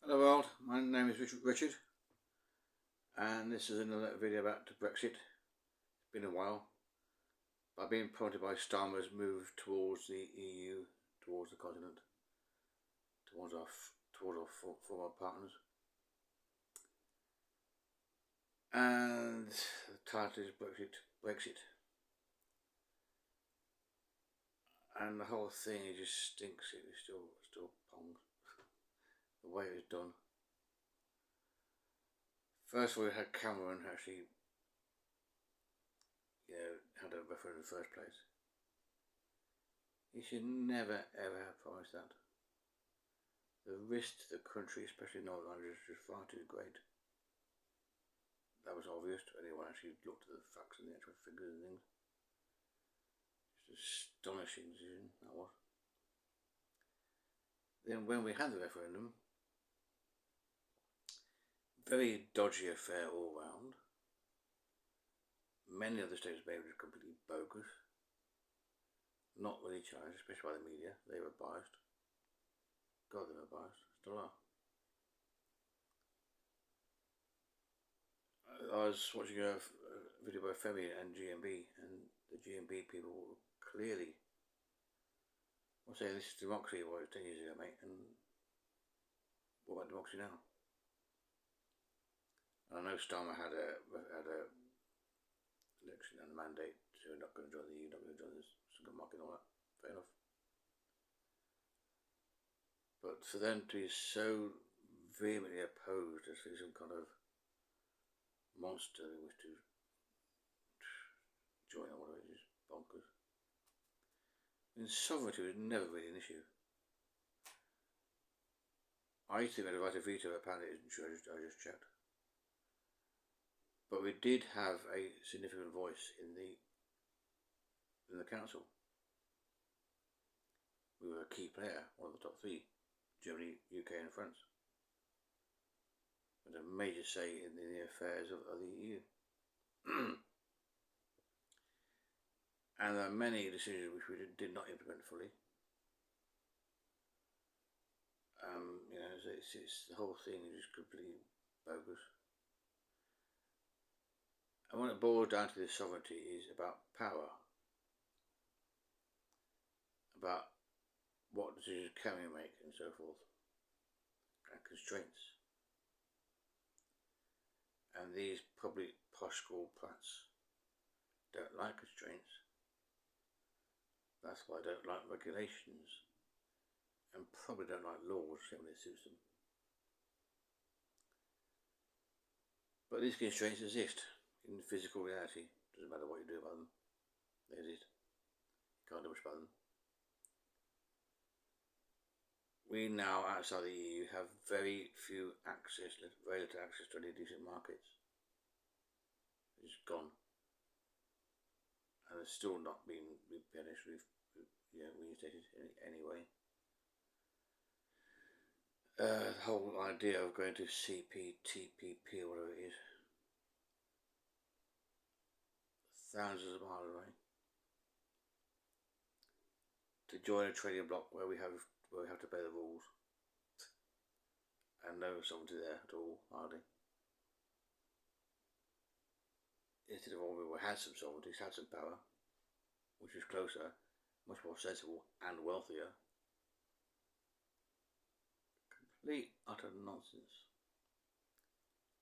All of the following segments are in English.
Hello world, my name is Richard and this is another video about Brexit. It's been a while. I've been prompted by Starmer's move towards the EU, towards the continent, towards our former partners. And the title is Brexit Breaks It. And the whole thing, it just stinks. It still pongs. The way it was done. First of all, we had Cameron actually, had a referendum in the first place. He should never ever have promised that. The risk to the country, especially Northern Ireland, is just far too great. That was obvious to anyone actually looked at the facts and the actual figures and things. Just astonishing decision that was. Then when we had the referendum, very dodgy affair all round. Many other states made it completely bogus. Not really challenged, especially by the media. They were biased. God, they were biased. Still are. I was watching a video by Femi and GMB, and the GMB people were clearly saying this is democracy, what it was 10 years ago, mate, and what about democracy now? And I know Starmer had a election and a mandate, so we're not going to join the EU, not going to join this single market and all that. Fair enough. But for them to be so vehemently opposed as some kind of monster in which to join or whatever, it is bonkers. I mean, sovereignty was never really an issue. I used to think we had a right of veto, apparently it isn't true, I just checked. But we did have a significant voice in the council. We were a key player, one of the top three: Germany, UK and France. We had a major say in the affairs of the EU. And there are many decisions which we did not implement fully. It's the whole thing is just completely bogus. And when it boils down to this sovereignty is about power, about what decisions can we make and so forth, and constraints. And these public posh school plats don't like constraints. That's why they don't like regulations, and probably don't like laws when it suits them. But these constraints exist in physical reality. Doesn't matter what you do about them, they exist. You can't do much about them. We now, outside the EU, have very little access to any decent markets. It's gone. And it's still not been replenished, reinstated anyway. The whole idea of going to CPTPP or whatever it is, thousands of miles away, to join a trading bloc where we have to play the rules, and no sovereignty there at all, hardly. Instead of all, we had some sovereignty, had some power, which was closer, much more sensible and wealthier. Complete utter nonsense.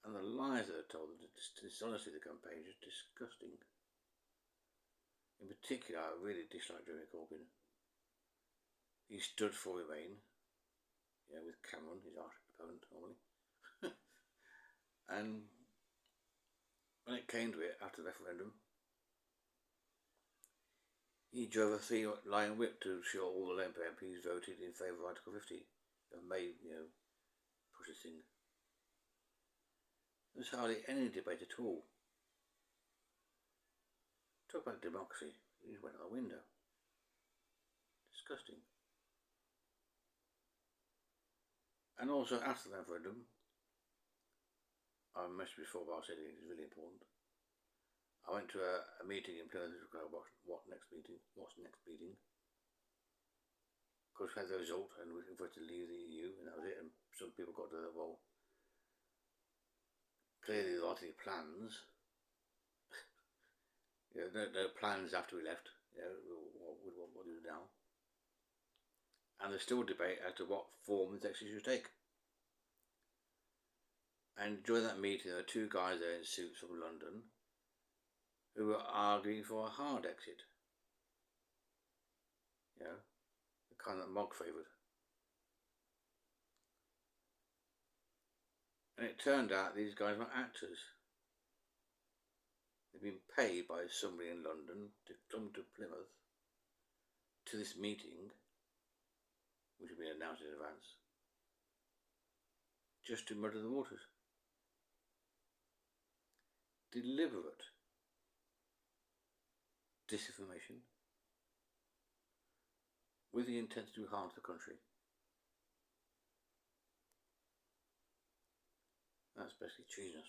And the lies that are told, the dishonesty of the campaign is disgusting. In particular, I really dislike Jeremy Corbyn. He stood for Remain, with Cameron, his arch opponent normally. And when it came to it, after the referendum, he drove a three-line whip to show all the Labour MPs voted in favour of Article 50 and made, push this thing. There's hardly any debate at all. Talk about democracy, it just went out the window. Disgusting. And also after the referendum, I mentioned before, but I'll say it again, it's really important. I went to a meeting in Plymouth to go, what's next meeting? Of course, we had the result and we were to leave the EU, and that was it. And some people got to the, well, clearly a lot of the plans, no plans after we left, what do we do now? And there's still debate as to what form this exit should take. And during that meeting, there were two guys there in suits from London who were arguing for a hard exit. The kind that Mog favoured. And it turned out these guys were actors. They'd been paid by somebody in London to come to Plymouth to this meeting, which had been announced in advance, just to muddy the waters. Deliberate disinformation with the intent to do harm to the country. That's basically treasonous.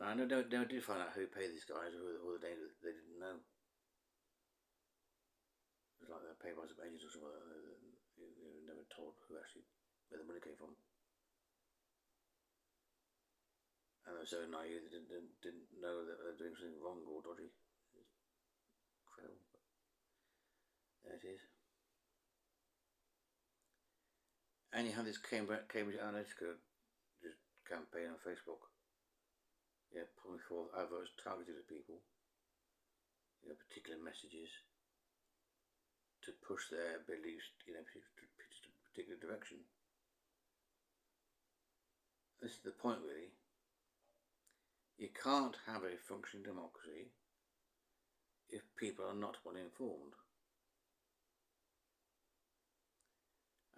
And I never did find out who paid these guys or the names they didn't know. It was like they're paid by some agents or something. They were never told where the money came from. And they were so naive they didn't know that they were doing something wrong or dodgy. It's incredible. But there it is. And you have this Cambridge Analytica campaign on Facebook. Pulling forth adverts targeted at people. Particular messages to push their beliefs in a particular direction. This is the point, really. You can't have a functioning democracy if people are not well informed.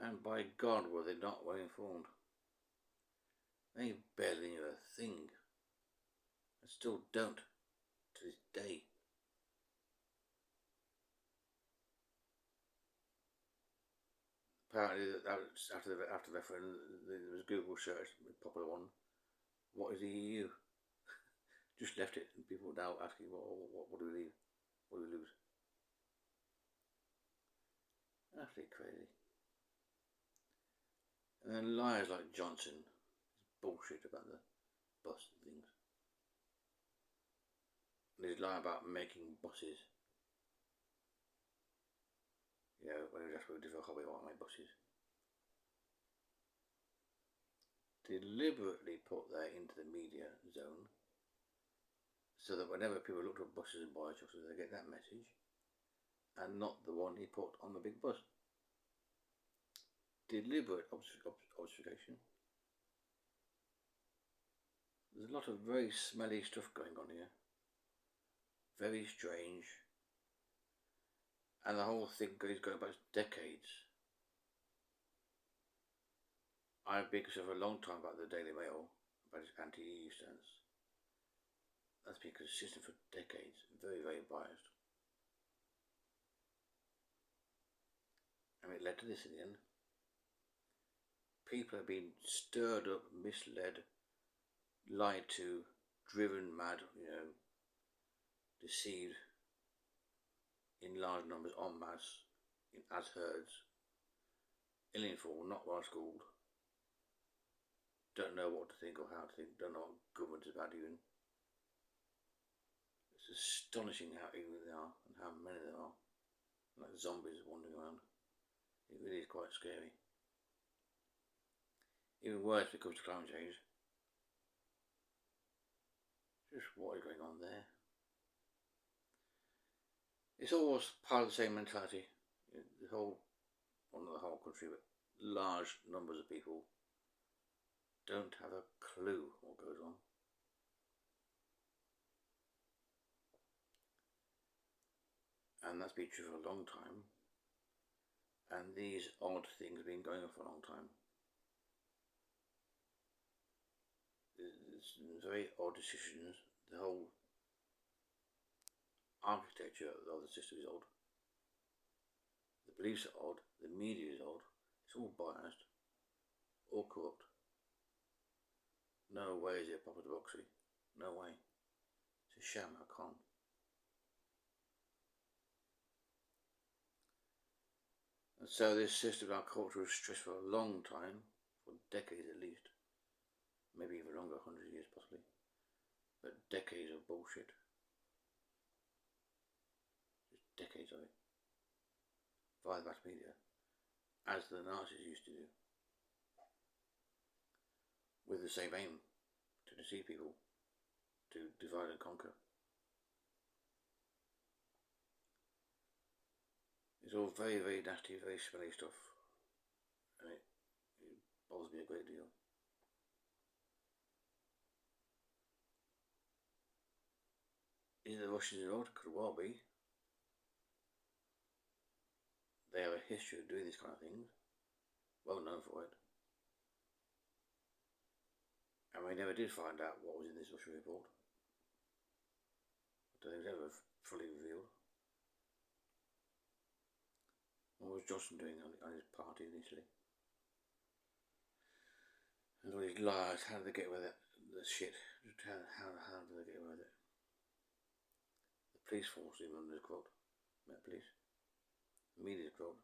And by God, were they not well informed. They barely knew a thing. And still don't, to this day. Apparently, after the referendum, there was a Google search, a popular one. What is the EU? Just left it, and people are now asking, what do we leave? What do we lose? Absolutely crazy. And then liars like Johnson, bullshit about the bus and things. And he's lying about making buses. When he was asked what he did for a hobby, I make buses. Deliberately put that into the media zone so that whenever people look at buses and biochocolates, they get that message and not the one he put on the big bus. Deliberate obfuscation. There's a lot of very smelly stuff going on here. Very strange. And the whole thing is going back decades. I've been concerned for a long time about the Daily Mail, about its anti-EU stance. That's been consistent for decades, very, very biased. And it led to this in the end. People have been stirred up, misled, lied to, driven mad, deceived in large numbers, en masse, as herds, ill-informed, not well schooled, don't know what to think or how to think, don't know what government is about even. It's astonishing how evil they are and how many there are, like zombies wandering around. It really is quite scary. Even worse when it comes to climate change. Just what is going on there? It's always part of the same mentality. The whole, well, not the whole country, but large numbers of people don't have a clue what goes on. And that's been true for a long time. And these odd things have been going on for a long time. It's very odd decisions. The whole architecture of the system is odd. The beliefs are odd. The media is odd. It's all biased. All corrupt. No way is it a proper democracy. No way. It's a sham. I can't. And so this system in our culture was stressed for a long time, for decades at least, maybe even longer, 100 years possibly, but decades of bullshit. Just decades of it. Via the mass media, as the Nazis used to do, with the same aim, to deceive people, to divide and conquer. It's all very, very nasty, very smelly stuff, and it bothers me a great deal. Is the Russians involved? Could well be. They have a history of doing these kind of things, well known for it. And we never did find out what was in this Russian report. I don't think it was ever fully revealed. What was Johnson doing on his party initially? And all these liars, how did they get away with it? The shit. How did they get away with it? The police force even under the quote. Met police. The media's quote.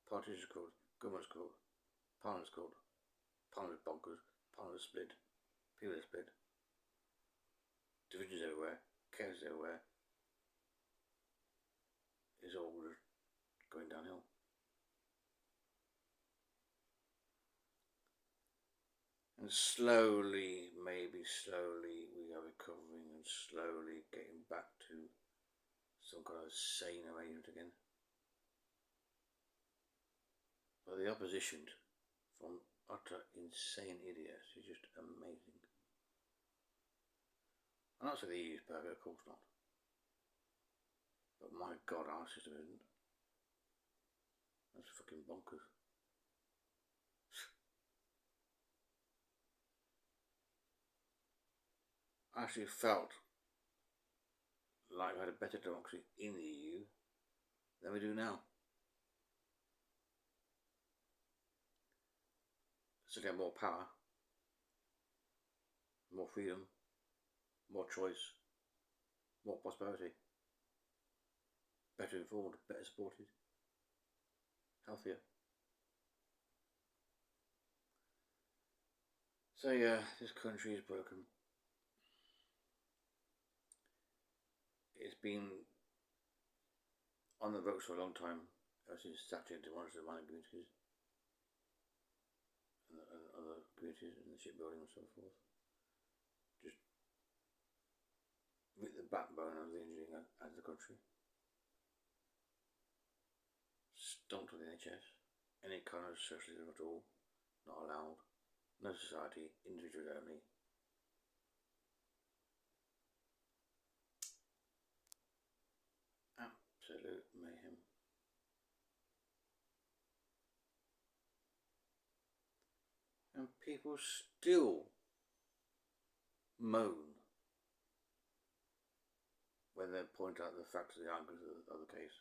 Politicians quote. Government's quote. Parliament's quote. Parliament's bonkers. Parliament's split. People are split. Divisions everywhere. Chaos everywhere. It's all just going downhill. And slowly, maybe slowly, we are recovering and slowly getting back to some kind of sane arrangement again. But the opposition from utter insane idiots is just amazing. I'm not saying the EU is perfect, of course not. But my God, our system isn't. That's fucking bonkers. I actually felt like we had a better democracy in the EU than we do now. So we have more power, more freedom, more choice, more prosperity, better informed, better supported, healthier. So yeah, this country is broken. It's been on the ropes for a long time, ever since Thatcher demolished the mining communities and other communities and the shipbuilding and so forth. Just ripped the backbone of the engineering out of the country. Stomped on the NHS. Any kind of socialism at all, not allowed. No society, individuals only. Absolute mayhem. And people still moan when they point out the facts of the arguments of the case.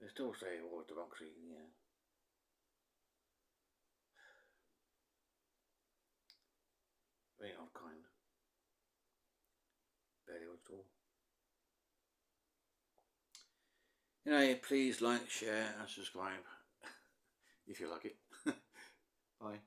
They still say, oh, democracy, yeah. Very odd kind. Barely odd at all. Anyway, please like, share and subscribe if you like it. Bye.